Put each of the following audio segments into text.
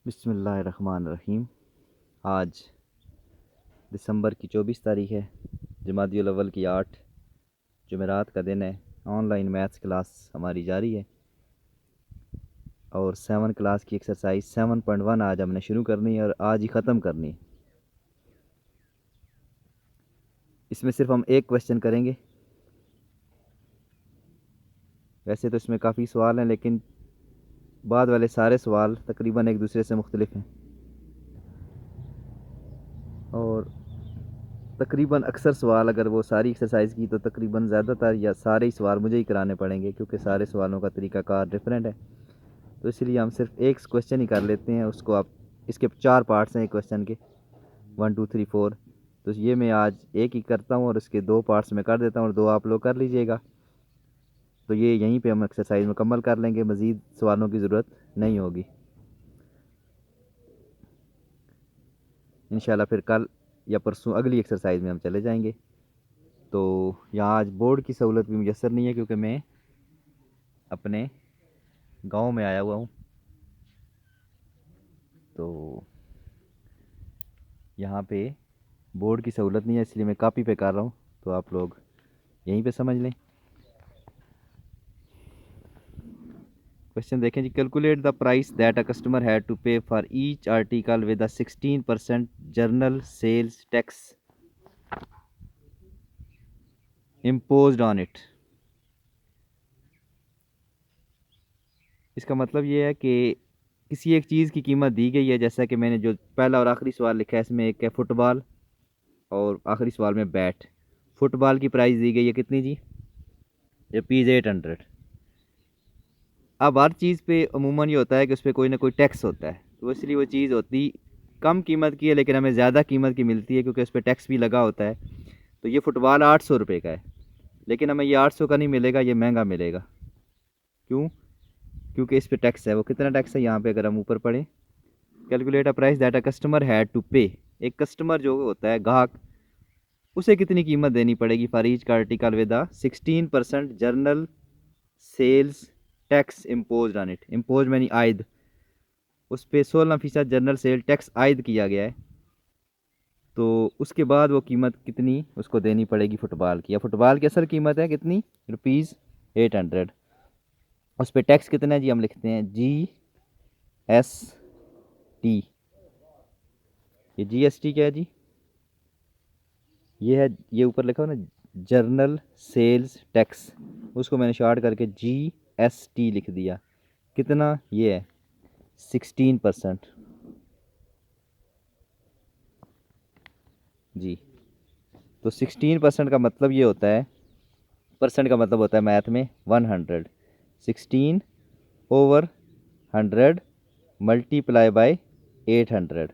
बिस्मिल्लाहिर्रहमानिर्रहीम। आज दिसंबर की 24 तारीख है। जमादियुल अव्वल की 8 जुमेरात का दिन है। ऑनलाइन मैथ्स क्लास हमारी जारी है और 7 क्लास की एक्सरसाइज 7.1 आज हमने शुरू करनी है और आज ही ख़त्म करनी है। इसमें सिर्फ हम एक क्वेश्चन करेंगे। वैसे तो इसमें काफ़ी सवाल हैं, लेकिन बाद वाले सारे सवाल तकरीबन एक दूसरे से मुख्तलिफ हैं और तकरीबन अक्सर सवाल, अगर वो सारी एक्सरसाइज की तो तकरीबन ज़्यादातर या सारे ही सवाल मुझे ही कराने पड़ेंगे, क्योंकि सारे सवालों का तरीक़ाकार डिफरेंट है। तो इसलिए हम सिर्फ एक क्वेश्चन ही कर लेते हैं। उसको आप, इसके 4 पार्ट्स हैं एक क्वेश्चन के, 1 2 3 4। तो ये मैं आज एक ही करता हूँ और इसके 2 पार्ट्स में कर देता हूँ और 2 आप लोग कर लीजिएगा। तो ये यहीं पे हम एक्सरसाइज मुकम्मल कर लेंगे, मज़ीद सवालों की ज़रूरत नहीं होगी इंशाल्लाह। फिर कल या परसों अगली एक्सरसाइज में हम चले जाएंगे। तो यहाँ आज बोर्ड की सहूलत भी मुयसर नहीं है, क्योंकि मैं अपने गांव में आया हुआ हूँ। तो यहाँ पे बोर्ड की सहूलत नहीं है, इसलिए मैं कापी पे कर रहा हूँ। तो आप लोग यहीं पे समझ लें। क्वेश्चन देखें जी। Calculate the price that a customer had to pay for each article with a 16% general sales tax imposed on it. इसका मतलब ये है कि किसी एक चीज़ की कीमत दी गई है, जैसा कि मैंने जो पहला और आखिरी सवाल लिखा है, इसमें एक है फुटबॉल और आखिरी सवाल में बैट। फुटबॉल की प्राइस दी गई है कितनी जी? रुपीज़ 800। अब हर चीज़ पे अमूमन ये होता है कि उस पर कोई ना कोई टैक्स होता है, तो इसलिए वो चीज़ होती कम कीमत की है, लेकिन हमें ज़्यादा कीमत की मिलती है क्योंकि उस पर टैक्स भी लगा होता है। तो ये फुटबॉल 800 रुपये का है, लेकिन हमें ये 800 का नहीं मिलेगा, ये महंगा मिलेगा। क्यों? क्योंकि इस पर टैक्स है। वो कितना टैक्स है यहाँ पे अगर हम ऊपर पढ़ें, calculate a price that a customer had to pay. एक कस्टमर जो होता है, ग्राहक, उसे कितनी कीमत देनी पड़ेगी फॉर ईच का article with 16% general sales tax impose on it. Impose meaning आयद, उस पर 16% जनरल सेल टैक्स आयद किया गया है। तो उसके बाद वो कीमत कितनी उसको देनी पड़ेगी फुटबॉल की। या फुटबॉल की असल कीमत है कितनी? रुपीज़ 800। उस पर टैक्स कितना है जी? हम लिखते हैं GST। ये GST क्या है जी? ये है, ये ऊपर लिखा हो ना, जर्नल सेल्स टैक्स, उसको मैंने शॉर्ट करके GST लिख दिया। कितना ये है? 16% जी। तो 16% का मतलब ये होता है, परसेंट का मतलब होता है मैथ में 100। 16/100 मल्टीप्लाई बाय 800।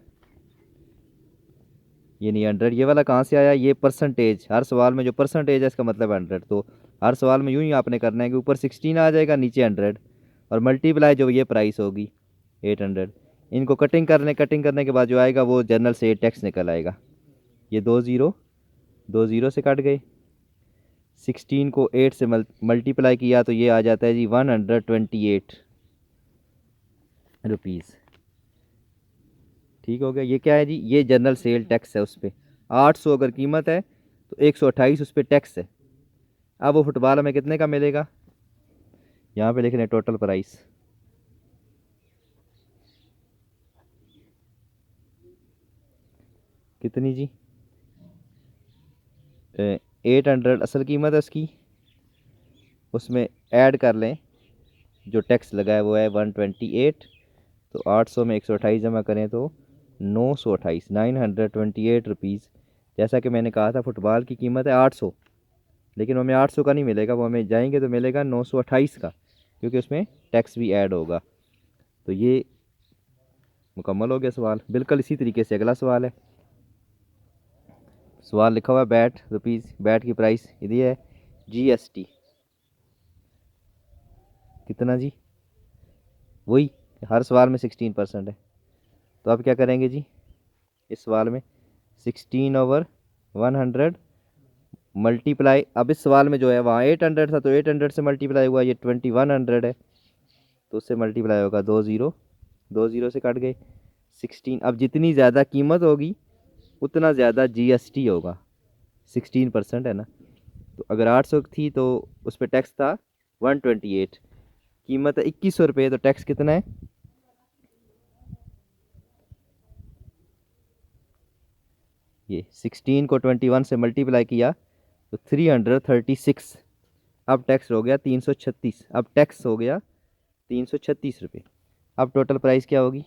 ये नहीं 100, ये वाला कहाँ से आया? ये परसेंटेज, हर सवाल में जो परसेंटेज है इसका मतलब 100। तो हर सवाल में यूं ही आपने करना है कि ऊपर 16 आ जाएगा, नीचे 100 और मल्टीप्लाई जो ये प्राइस होगी 800। इनको कटिंग करने के बाद जो आएगा वो जनरल से टैक्स निकल आएगा। ये 2 ज़ीरो से कट गए। 16 को 8 से मल्टीप्लाई किया तो ये आ जाता है जी 128 रुपीज़। ठीक हो गया। ये क्या है जी? ये जनरल सेल टैक्स है उस पर। 800 अगर कीमत है तो 128 उस पर टैक्स है। अब वो फुटबॉल हमें कितने का मिलेगा? यहाँ पे लिख रहे हैं टोटल प्राइस। कितनी जी? 800 असल कीमत है उसकी। उसमें ऐड कर लें जो टैक्स लगा है वो है 128। तो 800 में 128 जमा करें तो 928, 928 रुपीज़। जैसा कि मैंने कहा था फुटबॉल की कीमत है 800, लेकिन वो हमें 800 का नहीं मिलेगा, वो हमें जाएंगे तो मिलेगा 928 का, क्योंकि उसमें टैक्स भी ऐड होगा। तो ये मुकम्मल हो गया सवाल। बिल्कुल इसी तरीके से अगला सवाल है। सवाल लिखा हुआ है बैट रुपीज़, बैट की प्राइस ये है GST। कितना जी? वही, हर सवाल में 16% है। तो अब क्या करेंगे जी इस सवाल में? 16/100 मल्टीप्लाई, अब इस सवाल में जो है वहाँ 800 था तो 800 से मल्टीप्लाई हुआ, ये 2100 है तो उससे मल्टीप्लाई होगा। 2 ज़ीरो से कट गए। 16। अब जितनी ज़्यादा कीमत होगी उतना ज़्यादा GST होगा, 16% है ना। तो अगर 800 थी तो उस पर टैक्स था 128, कीमत है 2100 रुपये, तो टैक्स कितना है? ये 16 को 21 से मल्टीप्लाई किया तो 336। अब टैक्स हो गया 336, अब टैक्स हो गया 336 रुपये। अब टोटल प्राइस क्या होगी?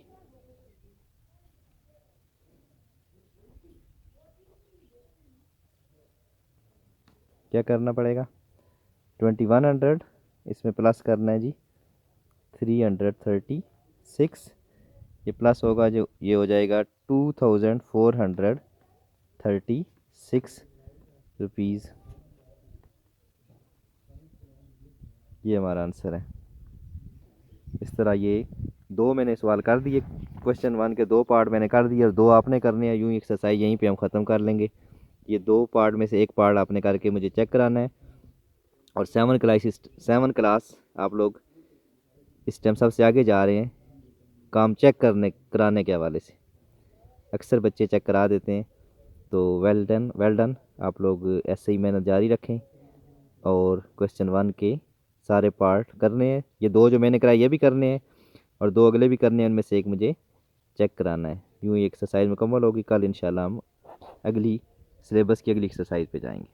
क्या करना पड़ेगा? 2100, इसमें प्लस करना है जी 336, ये प्लस होगा जो ये हो जाएगा 2436 रुपीज़। ये हमारा आंसर है। इस तरह ये दो मैंने सवाल कर दिए, क्वेश्चन 1 के दो पार्ट मैंने कर दिए और दो आपने करने हैं। यूँ एक्सरसाइज यहीं पे हम ख़त्म कर लेंगे। ये दो पार्ट में से एक पार्ट आपने करके मुझे चेक कराना है। और 7 क्लास आप लोग इस टाइम सबसे आगे जा रहे हैं काम चेक करने कराने के हवाले से। अक्सर बच्चे चेक करा देते हैं, तो वेल डन, वेल डन। आप लोग ऐसे ही मेहनत जारी रखें और क्वेश्चन 1 के सारे पार्ट करने हैं। ये दो जो मैंने कराए ये भी करने हैं और दो अगले भी करने हैं, उनमें से एक मुझे चेक कराना है। यूँ ही एक्सरसाइज मुकम्मल होगी। कल इंशाल्लाह हम अगली सिलेबस की अगली एक्सरसाइज पे जाएंगे।